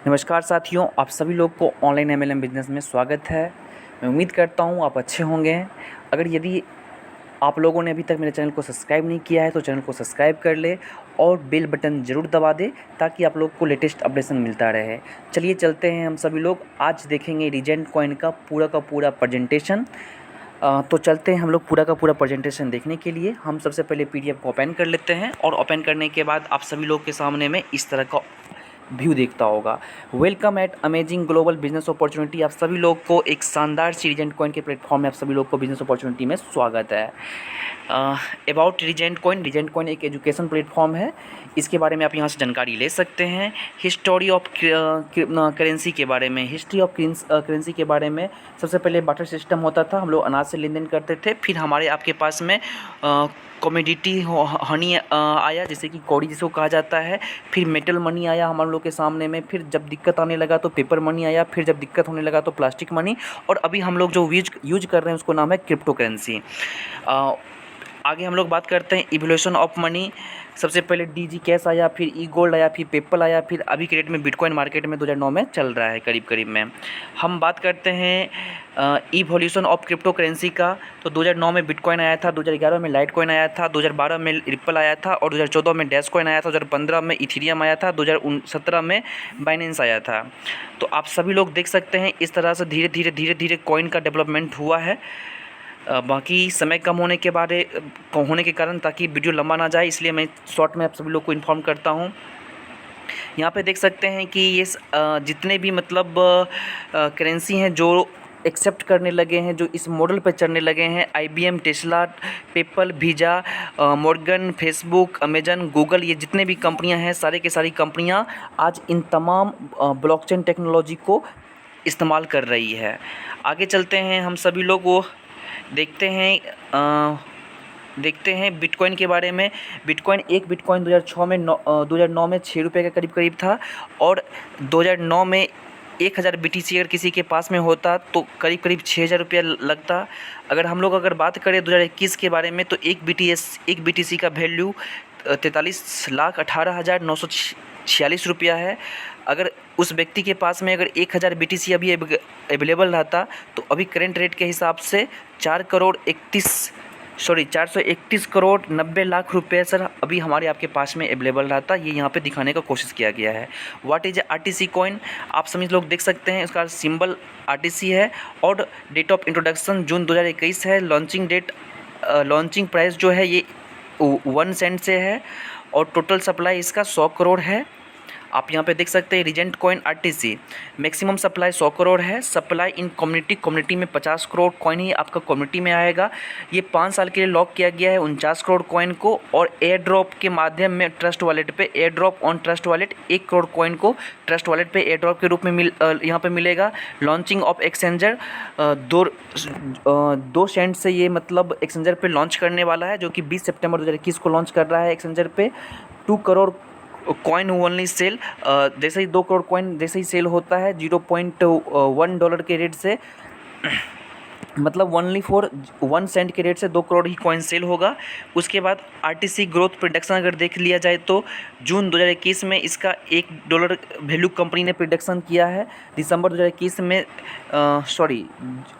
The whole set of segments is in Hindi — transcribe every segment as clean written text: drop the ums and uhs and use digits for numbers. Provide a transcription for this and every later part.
नमस्कार साथियों, आप सभी लोग को ऑनलाइन एमएलएम बिजनेस में स्वागत है। मैं उम्मीद करता हूँ आप अच्छे होंगे। अगर यदि आप लोगों ने अभी तक मेरे चैनल को सब्सक्राइब नहीं किया है तो चैनल को सब्सक्राइब कर ले और बेल बटन ज़रूर दबा दे ताकि आप लोग को लेटेस्ट अपडेशन मिलता रहे। चलिए चलते हैं हम सभी लोग। आज देखेंगे रीजेंट कॉइन का पूरा प्रेजेंटेशन। तो चलते हैं हम लोग पूरा का पूरा प्रेजेंटेशन देखने के लिए। हम सबसे पहले पीडीएफ को ओपन कर लेते हैं और ओपन करने के बाद आप सभी लोग के सामने में इस तरह का व्यू देखता होगा। Welcome eight amazing global business opportunity. आप सभी लोग को एक शानदार सी रीजेंट कॉइन के प्लेटफॉर्म में आप सभी लोग को बिजनेस अपॉर्चुनिटी में स्वागत है। अबाउट रीजेंट कॉइन एक एजुकेशन प्लेटफॉर्म है। इसके बारे में आप यहाँ से जानकारी ले सकते हैं। हिस्टोरी ऑफ करेंसी के बारे में, हिस्ट्री ऑफ करेंसी के बारे में। सबसे पहले बाटर सिस्टम होता था, हम लोग अनाज से लेन देन करते थे। फिर हमारे आपके पास में कमोडिटी हनी आया, जैसे कि कौड़ी जिसको कहा जाता है। फिर मेटल मनी आया हम लोग के सामने में। फिर जब दिक्कत आने लगा तो पेपर मनी आया। फिर जब दिक्कत होने लगा तो प्लास्टिक मनी। और अभी हम लोग जो यूज कर रहे हैं उसको नाम है क्रिप्टो करेंसी। आगे हम लोग बात करते हैं इवोल्यूशन ऑफ मनी। सबसे पहले डीजी कैश आया, फिर ई गोल्ड आया, फिर पेपल आया, फिर अभी के डेट में बिटकॉइन मार्केट में 2009 में चल रहा है करीब में। हम बात करते हैं इवोल्यूशन ऑफ क्रिप्टो करेंसी का। तो 2009 में बिटकॉइन आया था, 2011 में लाइट कॉइन आया था, 2012 में रिप्पल आया था और 2014 में डैश कॉइन आया था, 2015 में इथीरियम आया था, 2017 में बाइनेंस आया था। तो आप सभी लोग देख सकते हैं इस तरह से धीरे धीरे कॉइन का डेवलपमेंट हुआ है। बाकी समय कम होने के कारण ताकि वीडियो लंबा ना जाए, इसलिए मैं शॉर्ट में आप सभी लोग को इन्फॉर्म करता हूँ। यहाँ पे देख सकते हैं कि ये जितने भी मतलब करेंसी हैं जो एक्सेप्ट करने लगे हैं, जो इस मॉडल पर चढ़ने लगे हैं, IBM, Tesla, PayPal, visa, Morgan, Facebook, Amazon, Google, ये जितने भी कंपनियां हैं सारे के सारी कंपनियां आज इन तमाम ब्लॉकचेन टेक्नोलॉजी को इस्तेमाल कर रही है। आगे चलते हैं हम सभी लोग वो देखते हैं बिटकॉइन के बारे में। एक बिटकॉइन 2009 में 6 रुपये के करीब था और 2009 में 1000 BTC अगर किसी के पास में होता तो करीब 6000 रुपया लगता। अगर हम लोग बात करें 2021 के बारे में तो एक BTC का वैल्यू 43,18,946 रुपया है। अगर उस व्यक्ति के पास में अगर 1000 BTC अभी अवेलेबल रहता तो अभी करेंट रेट के हिसाब से 431 करोड़ 90 लाख रुपए सर अभी हमारे आपके पास में अवेलेबल रहता। ये यहाँ पे दिखाने का कोशिश किया गया है। व्हाट इज RTC कॉइन, आप सभी लोग देख सकते हैं इसका सिंबल RTC है और डेट ऑफ इंट्रोडक्शन जून 2021 है। लॉन्चिंग प्राइस जो है ये 1 सेंट से है और टोटल सप्लाई इसका 100 करोड़ है। आप यहाँ पे देख सकते हैं regent coin RTC maximum supply 100 crore है। सप्लाई इन कम्युनिटी में 50 करोड़ कॉइन ही आपका कम्युनिटी में आएगा। ये 5 साल के लिए लॉक किया गया है 49 करोड़ कॉइन को। और एयर ड्रॉप के माध्यम में ट्रस्ट वॉलेट पे air drop on trust wallet 1 crore coin को ट्रस्ट वॉलेट पे एयर ड्रॉप के रूप में यहाँ पे मिलेगा। लॉन्चिंग ऑफ एक्सचेंजर 2 सेंट से ये मतलब एक्सचेंजर पे लॉन्च करने वाला है, जो कि 20 सितंबर 2021 को लॉन्च कर रहा है एक्सचेंजर पे। 2 करोड़ कॉइन ओनली सेल, जैसे ही 2 करोड़ कॉइन जैसे ही सेल होता है $0.1 के रेट से मतलब ओनली फॉर 1 सेंट के रेट से 2 करोड़ ही कॉइन सेल होगा। उसके बाद RTC ग्रोथ प्रिडिक्शन अगर देख लिया जाए तो जून 2021 में इसका $1 वैल्यू कंपनी ने प्रिडिक्शन किया है। दिसंबर 2021 में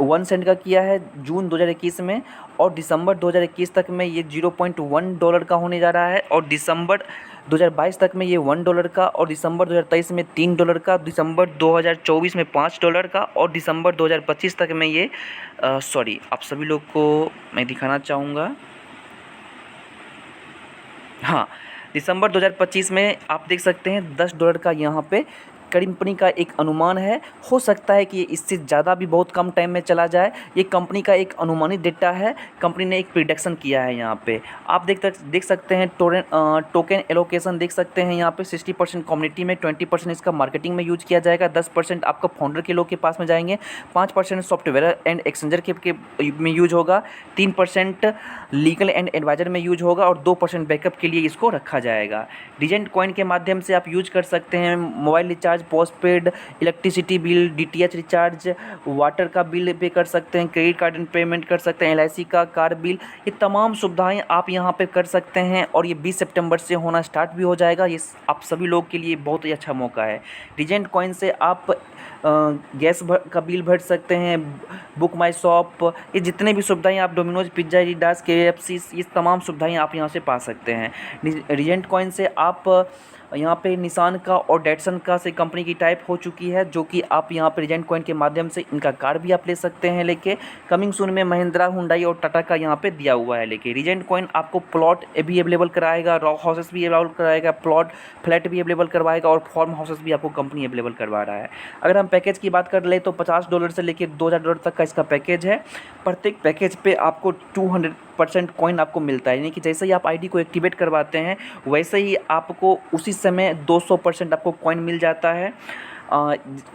1 सेंट का किया है जून 2021 में और दिसंबर 2021 तक में ये $0.1 का होने जा रहा है और दिसंबर 2022 तक में ये $1 का और दिसंबर 2023 में $3 का, दिसंबर 2024 में $5 का और दिसंबर 2025 तक में ये आप सभी लोग को मैं दिखाना चाहूँगा। हाँ, दिसंबर 2025 में आप देख सकते हैं $10 का यहाँ पे कंपनी का एक अनुमान है। हो सकता है कि ये इससे ज़्यादा भी बहुत कम टाइम में चला जाए। ये कंपनी का एक अनुमानित डेटा है, कंपनी ने एक प्रिडिक्शन किया है। यहाँ पे आप देख सकते हैं टोकन एलोकेशन देख सकते हैं। यहाँ पे 60% कम्युनिटी में, 20% इसका मार्केटिंग में यूज किया जाएगा, 10% आपका फाउंडर के लोग के पास में जाएंगे, 5% सॉफ्टवेयर एंड एक्सचेंजर के में यूज होगा, 3% लीगल एंड एडवाइजर में यूज होगा और 2% बैकअप के लिए इसको रखा जाएगा। रीजेंट कॉइन के माध्यम से आप यूज कर सकते हैं mobile recharge recharge, postpaid, electricity bill, DTH recharge, water का बिल पे कर सकते हैं, क्रेडिट कार्ड पेमेंट कर सकते हैं, एलआईसी का कार बिल, ये तमाम सुविधाएं आप यहाँ पे कर सकते हैं। और ये 20 सितंबर से होना स्टार्ट भी हो जाएगा। ये आप सभी लोग के लिए बहुत ही अच्छा मौका है। रीजेंट कॉइन से आप गैस का बिल भर सकते हैं, बुक माई शॉप, ये जितने भी सुविधाएं आप डोमिनोज, पिज्ज़ा, एडिडास, केएफसी, ये तमाम सुविधाएं आप यहाँ से पा सकते हैं। रीजेंट कॉइन से आप यहाँ पे निसान का और डेटसन का से कंपनी की टाइप हो चुकी है, जो कि आप यहाँ पे रीजेंट कॉइन के माध्यम से इनका कार भी आप ले सकते हैं लेके। कमिंग सून में महिंद्रा, हुंडई और टाटा का यहाँ पे दिया हुआ है लेके। रीजेंट कॉइन आपको प्लॉट भी अवेलेबल कराएगा, रॉ हाउसेस भी अवेलेबल कराएगा, प्लॉट फ्लैट भी अवेलेबल करवाएगा और फार्म हाउसेस भी आपको कंपनी अवेलेबल करवा रहा है। अगर हम पैकेज की बात कर ले तो $50 से लेकर $2000 तक का इसका पैकेज है। प्रत्येक पैकेज पे आपको 200% कॉइन आपको मिलता है, यानी कि जैसे ही आप आईडी को एक्टिवेट करवाते हैं वैसे ही आपको उसी समय 200% आपको कॉइन मिल जाता है,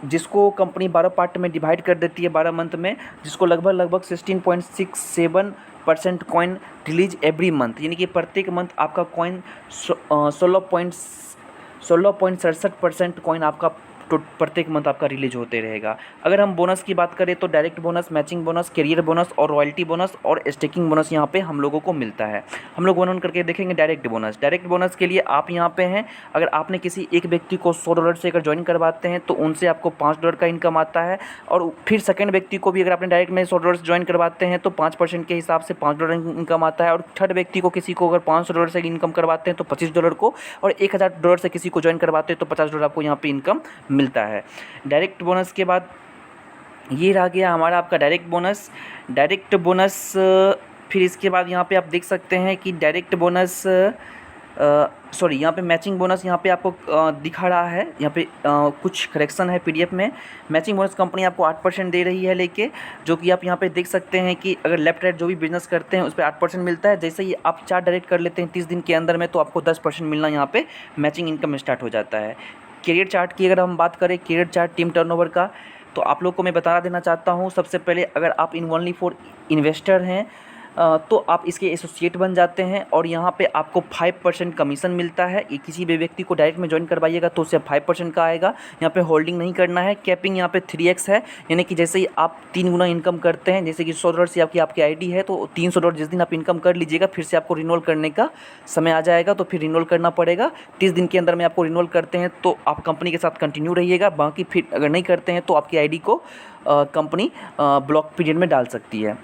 जिसको कंपनी 12 पार्ट में डिवाइड कर देती है 12 मंथ में, जिसको लगभग 16.67% कॉइन रिलीज एवरी मंथ, यानी कि प्रत्येक मंथ आपका कॉइन 16.67% कॉइन आपका तो प्रत्येक मंथ आपका रिलीज होते रहेगा। अगर हम बोनस की बात करें तो direct bonus, matching bonus, career bonus और रॉयल्टी बोनस और स्टेकिंग बोनस यहाँ पे हम लोगों को मिलता है। हम लोग वन करके देखेंगे डायरेक्ट बोनस। डायरेक्ट बोनस के लिए आप यहाँ पे हैं, अगर आपने किसी एक व्यक्ति को $100 से अगर ज्वाइन करवाते हैं तो उनसे आपको $5 का इनकम आता है। और फिर सेकेंड व्यक्ति को भी अगर आपने डायरेक्ट में $100 से ज्वाइन करवाते हैं तो 5% के हिसाब से $5 इनकम आता है। और थर्ड व्यक्ति को किसी को अगर $500 से इनकम करवाते हैं तो $25 को, और $1000 से किसी को ज्वाइन करवाते हैं तो $50 आपको यहाँ पे इनकम मिलता है। डायरेक्ट बोनस के बाद ये रह गया हमारा आपका डायरेक्ट बोनस। डायरेक्ट बोनस फिर इसके बाद यहाँ पे आप देख सकते हैं कि डायरेक्ट बोनस यहाँ पे मैचिंग बोनस यहाँ पे आपको दिखा रहा है। यहाँ पे कुछ करेक्शन है पीडीएफ में। मैचिंग बोनस कंपनी आपको 8% दे रही है लेके, जो कि आप यहाँ पे देख सकते हैं कि अगर लेफ्ट राइट जो भी बिजनेस करते हैं उस पर 8% मिलता है। जैसे ही आप चार्ट डायरेक्ट कर लेते हैं 30 दिन के अंदर में तो आपको 10% मिलना यहाँ पे मैचिंग इनकम स्टार्ट हो जाता है। कैरियर चार्ट की अगर हम बात करें, कैरियर चार्ट टीम टर्नओवर का, तो आप लोग को मैं बता देना चाहता हूँ सबसे पहले, अगर आप इन ओनली फॉर इन्वेस्टर हैं तो आप इसके एसोसिएट बन जाते हैं और यहाँ पे आपको 5% कमीशन मिलता है। ये किसी भी व्यक्ति को डायरेक्ट में ज्वाइन करवाइएगा तो उससे 5% का आएगा। यहाँ पे होल्डिंग नहीं करना है। कैपिंग यहाँ पे 3x है, यानी कि जैसे ही आप 3 गुना इनकम करते हैं, जैसे कि $100 से आपकी आईडी है तो $300 जिस दिन आप इनकम कर लीजिएगा फिर से आपको रिन्यूअल करने का समय आ जाएगा, तो फिर रिन्यूअल करना पड़ेगा। 30 दिन के अंदर में आपको रिन्यूअल करते हैं तो आप कंपनी के साथ कंटिन्यू रहिएगा, बाकी फिर अगर नहीं करते हैं तो आपकी आईडी को कंपनी ब्लॉक पीरियड में डाल सकती है।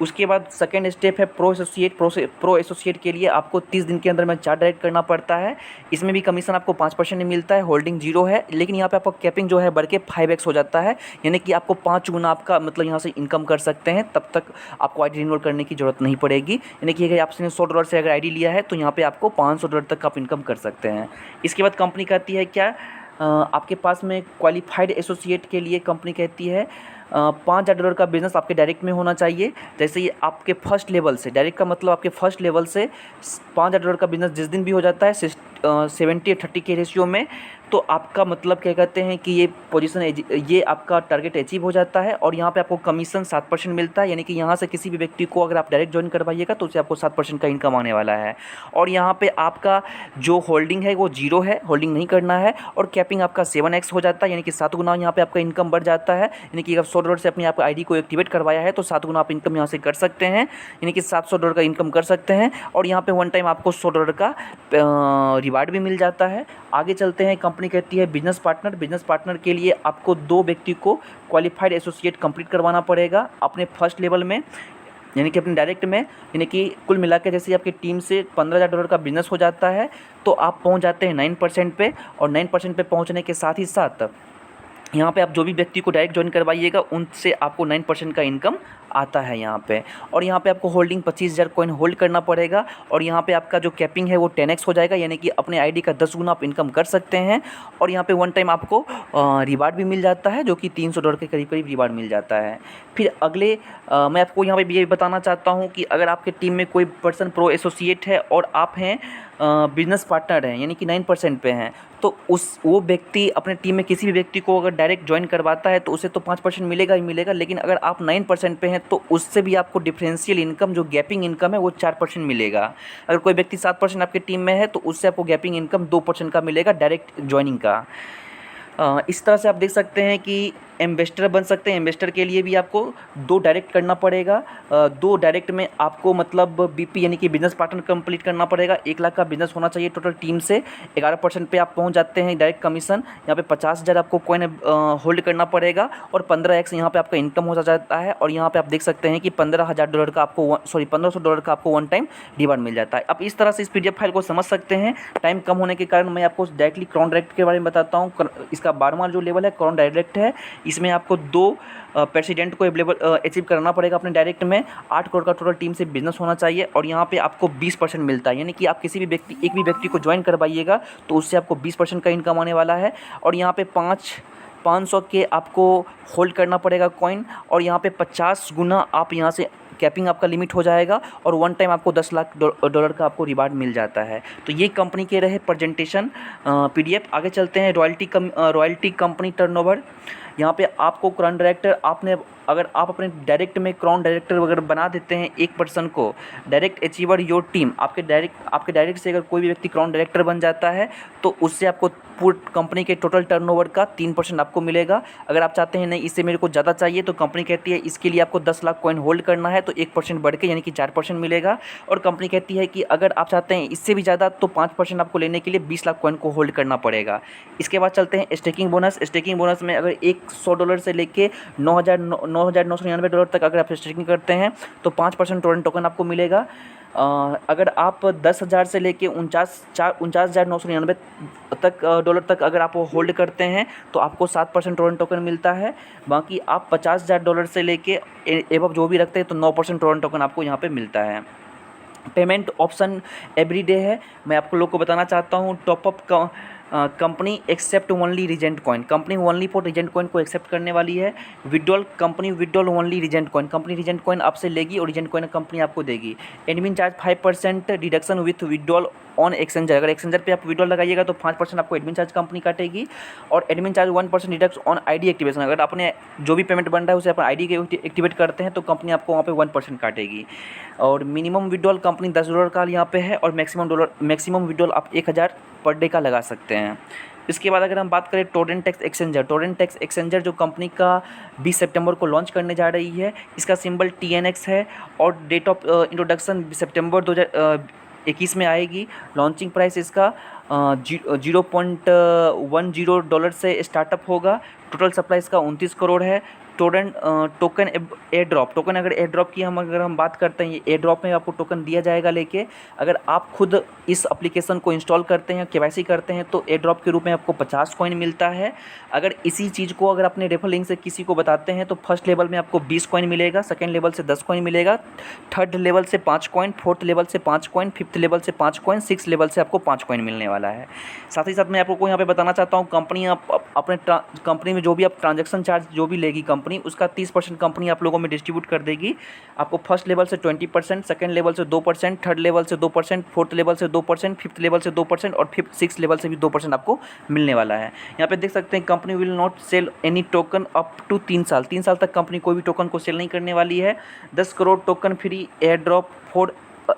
उसके बाद सेकेंड स्टेप है प्रो एसोसिएट। प्रो एसोसिएट के लिए आपको 30 दिन के अंदर में चार्ट डायरेक्ट करना पड़ता है। इसमें भी कमीशन आपको 5% मिलता है, होल्डिंग 0 है, लेकिन यहाँ पे आपका कैपिंग जो है बढ़ के 5x हो जाता है, यानी कि आपको 5 गुना आपका मतलब यहाँ से इनकम कर सकते हैं। तब तक आपको आईडी रिन्यूअल करने की ज़रूरत नहीं पड़ेगी, यानी कि अगर आपने $100 से अगर आईडी लिया है तो यहाँ पर आपको $500 तक आप इनकम कर सकते हैं। इसके बाद कंपनी कहती है क्या, आपके पास में क्वालिफाइड एसोसिएट के लिए कंपनी कहती है $5000 का बिज़नेस आपके डायरेक्ट में होना चाहिए। जैसे ये आपके फर्स्ट लेवल से, डायरेक्ट का मतलब आपके फर्स्ट लेवल से $5000 का बिज़नेस जिस दिन भी हो जाता है 70-30 के रेशियो में, तो आपका मतलब क्या कहते हैं कि ये पोजीशन, ये आपका टारगेट अचीव हो जाता है। और यहाँ पे आपको कमीशन 7% मिलता है, यानी कि यहाँ से किसी भी व्यक्ति को अगर आप डायरेक्ट ज्वाइन करवाइएगा तो उससे आपको 7% का इनकम आने वाला है। और यहाँ पे आपका जो होल्डिंग है वो 0 है, होल्डिंग नहीं करना है। और कैपिंग आपका 7x हो जाता है, यानी कि 7 गुना यहाँ पे आपका इनकम बढ़ जाता है। यानी कि अगर $100 से अपनी आप आईडी को एक्टिवेट करवाया है तो 7 गुना आप इनकम यहाँ से कर सकते हैं, यानी कि $700 का इनकम कर सकते हैं। और यहाँ पे वन टाइम आपको $100 का रिवार्ड भी मिल जाता है। आगे चलते हैं, कंपनी कहती है बिजनेस पार्टनर। बिजनेस पार्टनर के लिए आपको 2 व्यक्ति को क्वालिफाइड एसोसिएट कंप्लीट करवाना पड़ेगा अपने फर्स्ट लेवल में, यानी कि अपने डायरेक्ट में, यानी कि कुल मिला के जैसे आपकी टीम से $15000 का बिजनेस हो जाता है तो आप पहुंच जाते हैं 9% पे। और 9% पे पहुंचने के साथ ही साथ यहाँ पे आप जो भी व्यक्ति को डायरेक्ट ज्वाइन करवाइएगा उनसे आपको 9% का इनकम आता है यहाँ पे। और यहाँ पे आपको होल्डिंग 25000 कॉइन होल्ड करना पड़ेगा। और यहाँ पे आपका जो कैपिंग है वो 10x हो जाएगा, यानी कि अपने आईडी का 10 गुना आप इनकम कर सकते हैं। और यहाँ पे वन टाइम आपको रिवार्ड भी मिल जाता है, जो कि $300 के करीब करीब रिवार्ड मिल जाता है। फिर अगले मैं आपको यहाँ पे ये बताना चाहता हूँ कि अगर आपके टीम में कोई पर्सन प्रो एसोसिएट है और आप हैं बिजनेस पार्टनर हैं, यानी कि 9% पे हैं, तो वो व्यक्ति अपने टीम में किसी भी व्यक्ति को अगर डायरेक्ट ज्वाइन करवाता है तो उसे तो 5% मिलेगा ही मिलेगा, लेकिन अगर आप 9% पे हैं तो उससे भी आपको डिफरेंशियल इनकम, जो गैपिंग इनकम है वो 4% मिलेगा। अगर कोई व्यक्ति 7% आपकी टीम में है तो उससे आपको गैपिंग इनकम 2% का मिलेगा डायरेक्ट ज्वाइनिंग का। इस तरह से आप देख सकते हैं कि इन्वेस्टर बन सकते हैं। इन्वेस्टर के लिए भी आपको 2 डायरेक्ट करना पड़ेगा। 2 डायरेक्ट में आपको मतलब बीपी यानी कि बिज़नेस पार्टनर कंप्लीट करना पड़ेगा। 1 लाख का बिज़नेस होना चाहिए टोटल टीम से। 11% पे आप पहुंच जाते हैं डायरेक्ट कमीशन। यहाँ पे 50,000 आपको कॉइन होल्ड करना पड़ेगा और 15x यहाँ पे आपका इनकम हो जाता है। और यहाँ पे आप देख सकते हैं कि $15,000 का आपको $1,500 का आपको वन टाइम रिवार्ड मिल जाता है। आप इस तरह से इस PDF फाइल को समझ सकते हैं। टाइम कम होने के कारण मैं आपको डायरेक्टली क्राउन डायरेक्ट के बारे में बताता हूँ। इसका 12वां जो लेवल है क्राउन डायरेक्ट है। इसमें आपको 2 प्रेसिडेंट को अचीव करना पड़ेगा अपने डायरेक्ट में। 8 करोड़ का टोटल टीम से बिजनेस होना चाहिए और यहाँ पे आपको 20% मिलता है। यानी कि आप किसी भी व्यक्ति एक भी व्यक्ति को ज्वाइन करवाइएगा तो उससे आपको 20% का इनकम आने वाला है। और यहाँ पे 500 के आपको होल्ड करना पड़ेगा कॉइन और यहाँ पे 50 गुना आप यहाँ से कैपिंग आपका लिमिट हो जाएगा और वन टाइम आपको $10 लाख का आपको रिवार्ड मिल जाता है। तो ये कंपनी के रहे प्रेजेंटेशन PDF। आगे चलते हैं रॉयल्टी कंपनी टर्नओवर। यहाँ पे आपको क्राउन डायरेक्टर अगर आप अपने डायरेक्ट में क्राउन डायरेक्टर अगर बना देते हैं एक पर्सन को, डायरेक्ट अचीवर योर टीम, आपके डायरेक्ट से अगर कोई भी व्यक्ति क्राउन डायरेक्टर बन जाता है तो उससे आपको पूरी कंपनी के टोटल टर्नओवर का 3% आपको मिलेगा। अगर आप चाहते हैं नहीं इससे मेरे को ज़्यादा चाहिए तो कंपनी कहती है इसके लिए आपको 10 लाख कॉइन होल्ड करना है तो 1% बढ़ के यानी कि 4% मिलेगा। और कंपनी कहती है कि अगर आप चाहते हैं इससे भी ज़्यादा तो 5% आपको लेने के लिए 20 लाख कॉइन को होल्ड करना पड़ेगा। इसके बाद चलते हैं स्टेकिंग बोनस। स्टेकिंग बोनस में अगर $100 से लेके $9,999 तक अगर आप स्टेकिंग करते हैं तो 5% टोकन आपको मिलेगा। अगर आप 10,000 से लेके 49,999 तक डॉलर तक अगर आप होल्ड करते हैं तो आपको 7% टोकन मिलता है। बाकी आप $50,000 से लेके एबव जो भी रखते हैं तो 9% टोकन आपको यहाँ पे मिलता है। पेमेंट ऑप्शन एवरीडे है। मैं आपको लोग को बताना चाहता हूँ top up company accept only Regent coin. Company only for Regent coin को एक्सेप्ट करने वाली है। Withdrawal company withdrawal only Regent coin. Company Regent coin आपसे लेगी और रीजेंट कॉइन कंपनी आपको देगी। Admin charge 5% deduction with withdrawal on exchanger. अगर एक्सचेंजर पे आप विड्रॉल लगाइएगा तो 5% आपको एडमिन चार्ज कंपनी काटेगी। और admin charge 1% deduct on ID activation. अगर आपने जो भी पेमेंट बन रहा है उसे अपन ID के एक्टिवेट करते हैं तो कंपनी आपको वहाँ पे 1% काटेगी। और मिनिमम विड्रॉल कंपनी $10 का यहाँ पे है और मैक्सिमम विड्रॉल आप 1,000 पर डे का लगा सकते हैं। इसके बाद अगर हम बात करें टोरेंटेक्स एक्सचेंजर जो कंपनी का 20 सितंबर को लॉन्च करने जा रही है। इसका सिंबल TNX है और डेट ऑफ इंट्रोडक्शन सितंबर 2021 में आएगी। लॉन्चिंग प्राइस इसका $0.10 से स्टार्टअप होगा। टोटल सप्लाई इसका 29 करोड़ है। टोकन एयर ड्रॉप अगर एयर ड्रॉप की अगर हम बात करते हैं, ये एयर ड्रॉप में आपको टोकन दिया जाएगा लेके। अगर आप खुद इस एप्लीकेशन को इंस्टॉल करते हैं, KYC करते हैं तो एयर ड्रॉप के रूप में आपको 50 कॉइन मिलता है। अगर इसी चीज़ को अगर अपने रेफर लिंक से किसी को बताते हैं तो फर्स्ट लेवल में आपको 20 कॉइन मिलेगा, सेकंड लेवल से 10 कॉइन मिलेगा, थर्ड लेवल से 5 कॉइन, फोर्थ लेवल से 5 कॉइन, फिफ्थ लेवल से 5 कॉइन, सिक्स लेवल से आपको 5 कॉइन मिलने वाला है। साथ ही साथ मैं आपको यहाँ पे बताना चाहता हूँ कंपनी अपने कंपनी में जो भी आप ट्रांजेक्शन चार्ज जो भी लेगी कंपनी, उसका 30% कंपनी आप लोगों में डिस्ट्रीब्यूट कर देगी। आपको फर्स्ट लेवल से 20%, सेकंड लेवल से 2%, थर्ड लेवल से 2%, फोर्थ लेवल से 2%, फिफ्थ लेवल से 2% और सिक्स लेवल से भी 2% आपको मिलने वाला है। यहाँ पे देख सकते हैं company will not sell any token up to 3 साल तक कंपनी कोई भी टोकन को सेल नहीं करने वाली है। 10 crore token free air drop for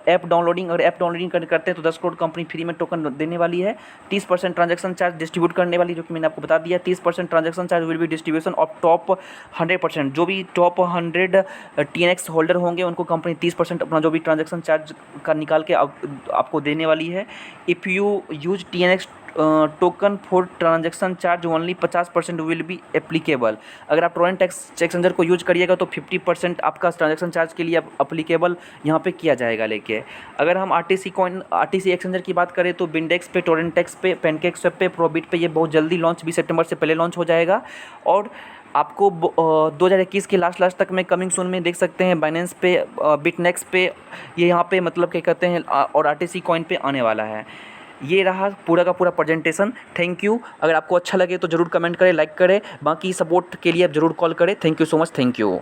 app downloading. अगर ऐप डाउनलोडिंग करते हैं तो 10 करोड़ कंपनी फ्री में टोकन देने वाली है। 30% ट्रांजैक्शन चार्ज डिस्ट्रीब्यूट करने वाली, जो कि मैंने आपको बता दिया। 30% transaction charge will be distribution of top 100%। जो भी टॉप 100 TNX होल्डर होंगे उनको कंपनी 30% अपना जो भी ट्रांजैक्शन चार्ज का निकाल के आपको देने वाली है। If you use TNX token for transaction charge only 50% will be applicable. अगर आप टोरेंटेक्स एक्सचेंजर को यूज करिएगा तो 50% आपका ट्रांजैक्शन चार्ज के लिए अप्लीकेबल यहाँ पे किया जाएगा लेके। अगर हम RTC एक्सचेंजर की बात करें तो बिंडेक्स पे, टोरेंटेक्स पे, पैनकेक्सवेप पे, प्रोबिट पे ये बहुत जल्दी लॉन्च 20 सितंबर से पहले लॉन्च हो जाएगा। और आपको 2021 के लास्ट तक में कमिंग सून में देख सकते हैं बाइनेंस पे, बिटनेक्स पे, ये यहाँ पे मतलब क्या कहते हैं और RTC कॉइन पे आने वाला है। ये रहा पूरा का पूरा प्रेजेंटेशन। Thank you. अगर आपको अच्छा लगे तो ज़रूर कमेंट करें, लाइक करें। बाकी सपोर्ट के लिए आप ज़रूर कॉल करें। Thank you so much. Thank you.